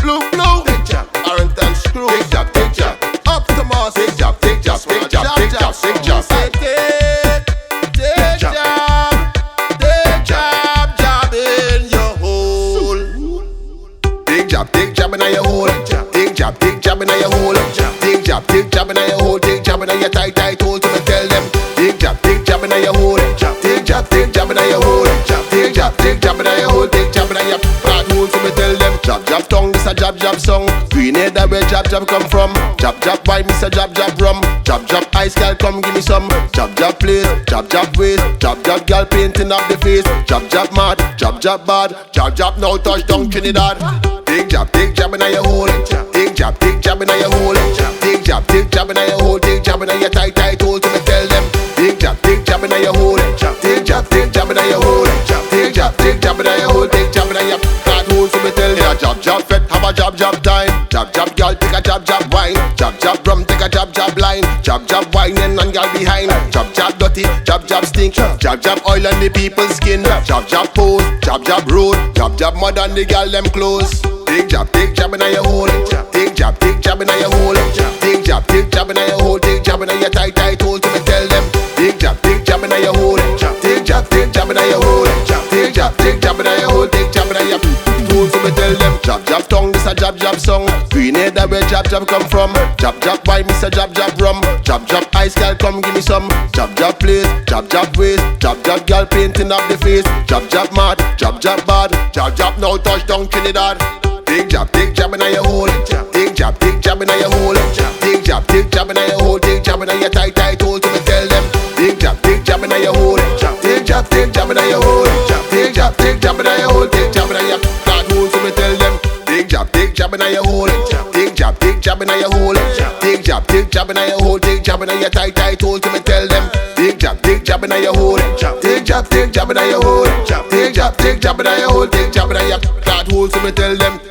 blue, blue. Take job, Barrington screw. Take job, up to Mars. Take job, take job, take job, take job, take job. Take job in your hole. Take job in your hole. Take job in your hole. Take job in your hole. Take job in your tight hole. So me tell them. Take job in your hole. Take job in your hole. Take job in your hole. Take job in your flat hole. So me tell them. Job tongue, this a job song. We need that where job come from. Job wine, miss a job rum. Job ice girl, come give me some. Job place, job waist. Job girl painting up the face. Job mad, job bad. Job now touch down Trinidad. Take job in your hole. Take job in your hole. Take job in your hole. Take job in your tight hole. So me tell them. Take job in your hole. Take job in your hole. Take job in your hole. Take job in your flat hole. So me tell them. Job fet, have a job time. Job girl, take a job wine. Job rum, take a job line. Job wine and girl behind. Job dirty, job stink. Job oil on the people's skin. Job pose, job road. Job mud on the girl them clothes. Take job in your hole. Take job in your hole. Take job in your hole. Take job in your tight hole. So me tell them. Take job in your hole. Take job in your hole. Take job in your hole. Take job in your hole. So me tell them. Job tongue, this a job song. We need that where job come from. Job wine, miss a job rum. Job ice girl, come give me some. Job place, job waist. Job girl painting up the face. Job mad, job bad. Job now touch down Trinidad. Take job in your hole. Take job in your hole. Take job in your hole. Take job in your tight hole. So me tell them. Take job in your hole. Take job in your hole. Take job in your hole. Take job in your flat hole. So me tell them. Take job in your hole. Take job in your hole. Take job in your hole. Take job in your tight hole. So me tell them. Take job in your hole. Take job in your hole. Take job in your hole. Take job in your flat hole. So me tell them.